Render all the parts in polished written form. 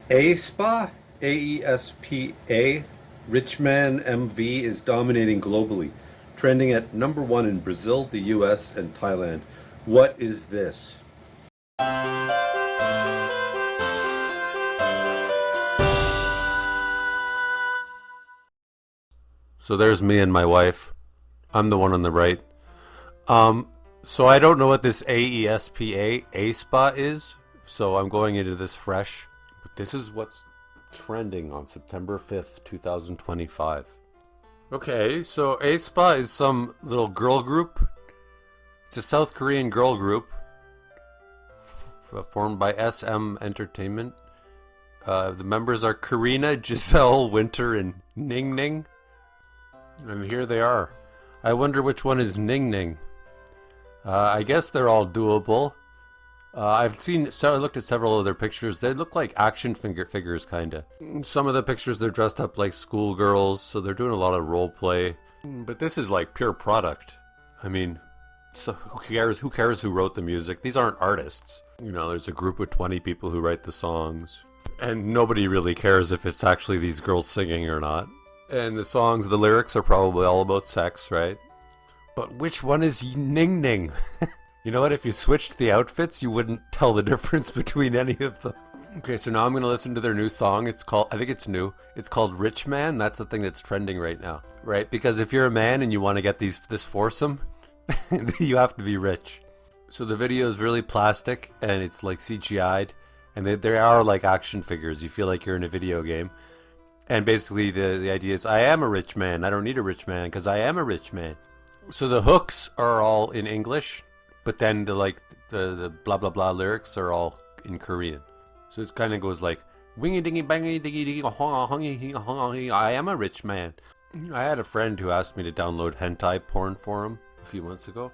AESPA, AESPA, Richman MV is dominating globally, trending at number one in Brazil, the US, and Thailand. What is this? So there's me and my wife. I'm the one on the right. Um, so I don't know what this AESPA ASPA is, so I'm going into this fresh. But this is what's trending on September 5th, 2025. Okay, so AESPA is some little girl group. It's a South Korean girl group formed by SM Entertainment. The members are Karina, Giselle, Winter, and Ning Ning. And here they are. I wonder which one is Ning Ning. I guess they're all doable. I looked at several of their pictures. They look like action figures, kinda. Some of the pictures they're dressed up like schoolgirls, so they're doing a lot of role play. But this is like pure product. I mean, so who cares? Who cares who wrote the music? These aren't artists. You know, there's a group of 20 people who write the songs, and nobody really cares if it's actually these girls singing or not. And the lyrics are probably all about sex, right? But which one is Ning Ning? You know what? If you switched the outfits, you wouldn't tell the difference between any of them. Okay, so now I'm going to listen to their new song. I think it's new. It's called Richman. That's the thing that's trending right now, right? Because if you're a man and you want to get this foursome, you have to be rich. So the video is really plastic and it's like CGI'd, and they are like action figures. You feel like you're in a video game. And basically the idea is, I am a rich man. I don't need a rich man because I am a rich man. So the hooks are all in English, but then the blah blah blah lyrics are all in Korean. So it kind of goes like, wingy dingy bangy diggy diggy hongy, I am a rich man. I had a friend who asked me to download hentai porn for him a few months ago,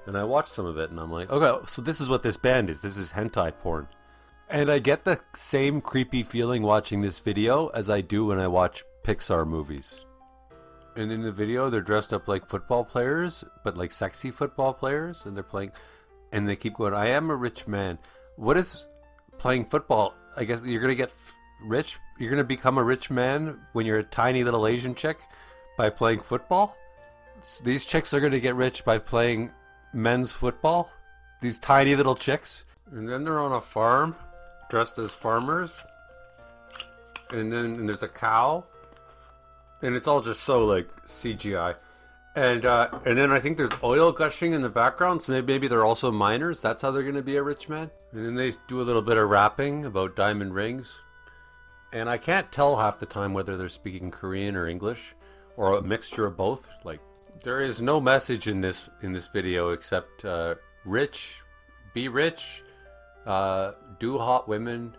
and I watched some of it, and I'm like, okay, so this is what this band is. This is hentai porn. And I get the same creepy feeling watching this video as I do when I watch Pixar movies. And in the video, they're dressed up like football players, but like sexy football players, and they're playing, and they keep going, I am a rich man. What is playing football? I guess you're going to get rich? You're going to become a rich man when you're a tiny little Asian chick by playing football? So these chicks are going to get rich by playing men's football? These tiny little chicks? And then they're on a farm, dressed as farmers, and there's a cow, and it's all just so like CGI, and then I think there's oil gushing in the background, so maybe they're also miners. That's how they're gonna be a rich man. And then they do a little bit of rapping about diamond rings, and I can't tell half the time whether they're speaking Korean or English or a mixture of both. Like, there is no message in this video except rich, be rich. Do hot women,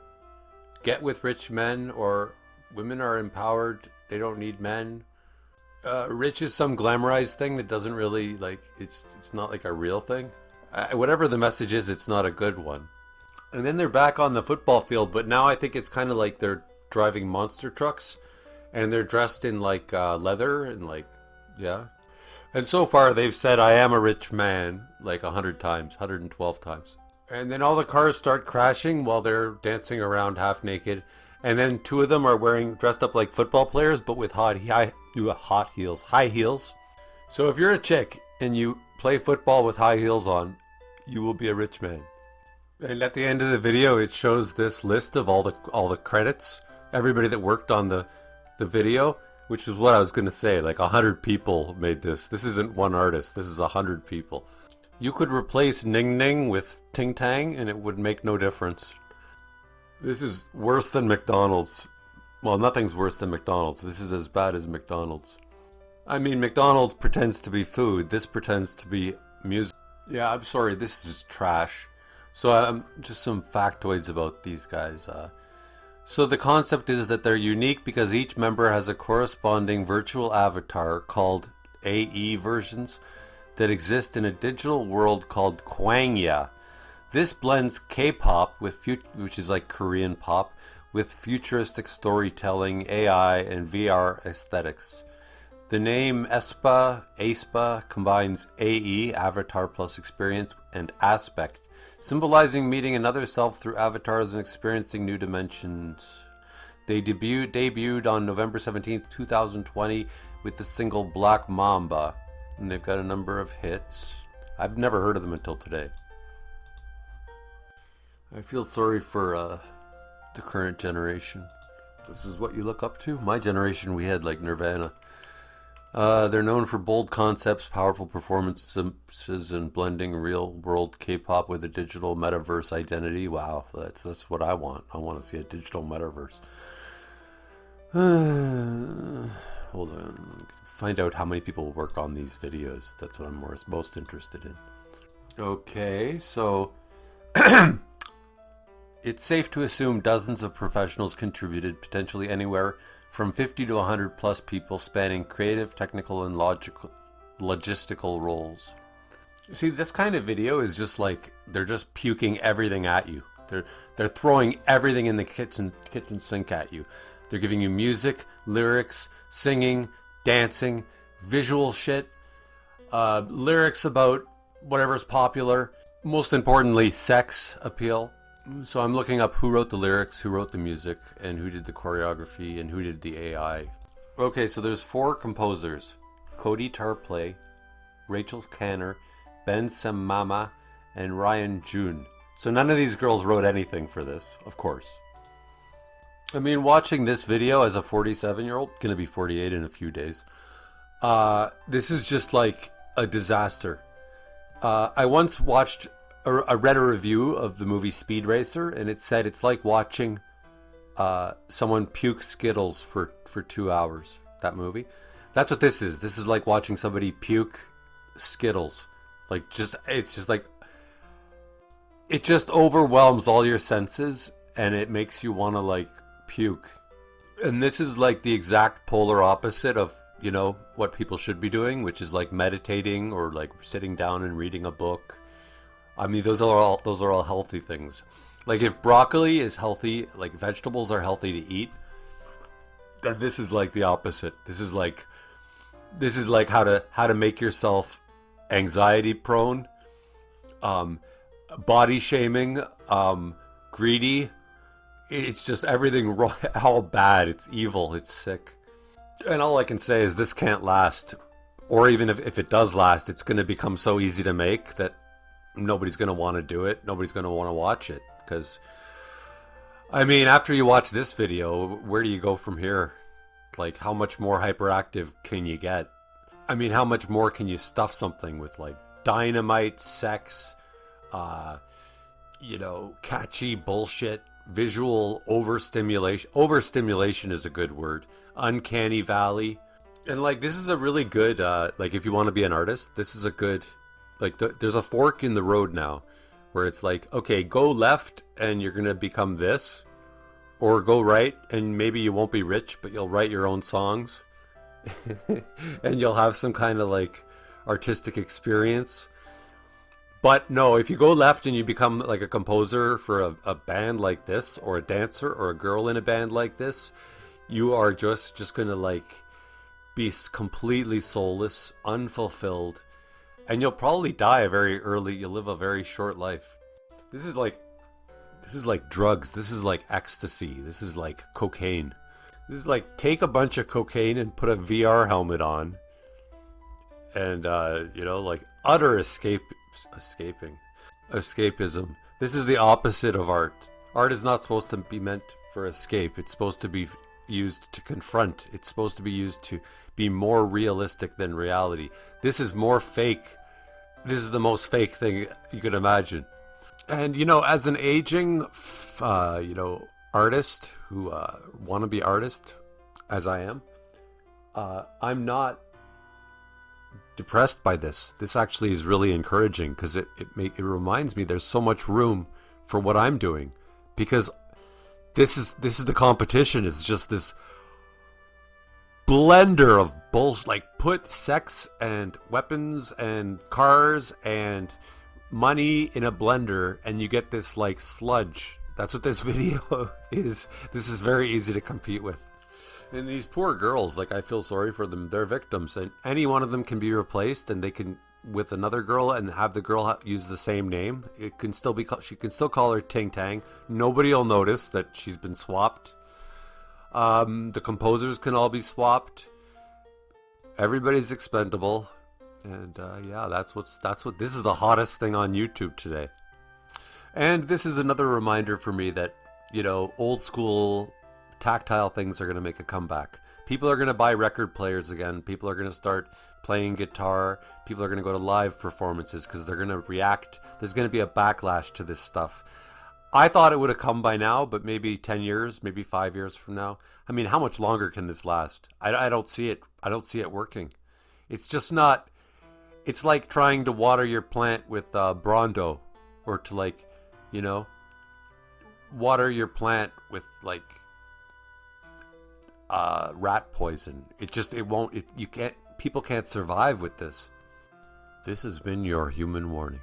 get with rich men, or women are empowered, they don't need men. Rich is some glamorized thing that doesn't really, like, it's not like a real thing. Whatever the message is, it's not a good one. And then they're back on the football field, but now I think it's kind of like they're driving monster trucks, and they're dressed in like leather and like, yeah. And so far they've said, I am a rich man, like 100 times, 112 times. And then all the cars start crashing while they're dancing around half naked. And then two of them are dressed up like football players, but with high heels. So if you're a chick and you play football with high heels on, you will be a rich man. And at the end of the video, it shows this list of all the credits, everybody that worked on the video, which is what I was going to say. Like 100 people made this. This isn't one artist. This is 100 people. You could replace Ning Ning with Ting Tang and it would make no difference. This is worse than McDonald's. Well, nothing's worse than McDonald's. This is as bad as McDonald's. I mean, McDonald's pretends to be food. This pretends to be music. Yeah, I'm sorry. This is trash. So just some factoids about these guys. So the concept is that they're unique because each member has a corresponding virtual avatar called AE versions that exist in a digital world called Kwangya. This blends K-pop which is like Korean pop, with futuristic storytelling, AI, and VR aesthetics. The name AESPA combines AE, avatar plus experience, and aspect, symbolizing meeting another self through avatars and experiencing new dimensions. They debuted on November 17th, 2020 with the single Black Mamba. And they've got a number of hits. I've never heard of them until today. I feel sorry for the current generation. This is what you look up to? My generation, we had like Nirvana. They're known for bold concepts, powerful performances, and blending real-world K-pop with a digital metaverse identity. Wow, that's what I want. I want to see a digital metaverse. Hold on. Find out how many people work on these videos. That's what I'm most interested in. Okay, so it's safe to assume dozens of professionals contributed, potentially anywhere from 50 to 100 plus people spanning creative, technical, and logistical roles. See, this kind of video is just like they're just puking everything at you. They're throwing everything in the kitchen sink at you. They're giving you music, lyrics, singing, dancing, visual shit, lyrics about whatever's popular. Most importantly, sex appeal. So I'm looking up who wrote the lyrics, who wrote the music, and who did the choreography, and who did the AI. Okay, so there's 4 composers. Cody Tarplay, Rachel Canner, Ben Samama, and Ryan June. So none of these girls wrote anything for this, of course. I mean, watching this video as a 47-year-old, gonna be 48 in a few days, this is just like a disaster. I once I read a review of the movie Speed Racer, and it said it's like watching someone puke Skittles for 2 hours. That movie. That's what this is. This is like watching somebody puke Skittles. It's just like it just overwhelms all your senses, and it makes you want to like puke. And this is like the exact polar opposite of, you know, what people should be doing, which is like meditating or like sitting down and reading a book. I mean, those are all healthy things. Like if broccoli is healthy, like vegetables are healthy to eat, then this is like the opposite. This is like how to make yourself anxiety prone, body shaming, greedy. It's just everything all bad. It's evil. It's sick. And all I can say is this can't last. Or even if it does last, it's going to become so easy to make that nobody's going to want to do it. Nobody's going to want to watch it. Because, I mean, after you watch this video, where do you go from here? Like, how much more hyperactive can you get? I mean, how much more can you stuff something with, like, dynamite, sex, catchy bullshit, visual overstimulation. Overstimulation is a good word. Uncanny valley. And, like, this is a really good, like, if you want to be an artist, this is a good, like, there's a fork in the road now where it's like, okay, go left and you're going to become this, or go right and maybe you won't be rich, but you'll write your own songs and you'll have some kind of like artistic experience. But no, if you go left and you become like a composer for a band like this, or a dancer or a girl in a band like this, you are just going to like be completely soulless, unfulfilled, and you'll probably die very early. You'll live a very short life. This is like drugs. This is like ecstasy. This is like cocaine. This is like take a bunch of cocaine and put a VR helmet on, and like utter escapism. This is the opposite of art. Art is not supposed to be meant for escape. It's supposed to be used to confront. It's supposed to be used to be more realistic than reality. This is more fake. This is the most fake thing you could imagine. And, as an aging, artist who wannabe artist, as I am, I'm not depressed by this. This actually is really encouraging because it reminds me there's so much room for what I'm doing, because this is the competition. It's just this blender of bullshit. Like, put sex and weapons and cars and money in a blender and you get this like sludge. That's what this video is. This is very easy to compete with. And these poor girls, like, I feel sorry for them. They're victims, and any one of them can be replaced, and they can with another girl and have the girl use the same name. It can still be she can still call her Ting Tang. Nobody will notice that she's been swapped. The composers can all be swapped. Everybody's expendable. And yeah, that's what this is the hottest thing on YouTube today. And this is another reminder for me that, you know, old school tactile things are going to make a comeback. People are going to buy record players again. People are going to start playing guitar. People are going to go to live performances because they're going to react. There's going to be a backlash to this stuff. I thought it would have come by now, but maybe 10 years, maybe 5 years from now. I mean, how much longer can this last? I don't see it. I don't see it working. It's just not. It's like trying to water your plant with Brondo, or to, like, you know, water your plant with, like, rat poison. It won't. You can't. People can't survive with this. This has been your human warning.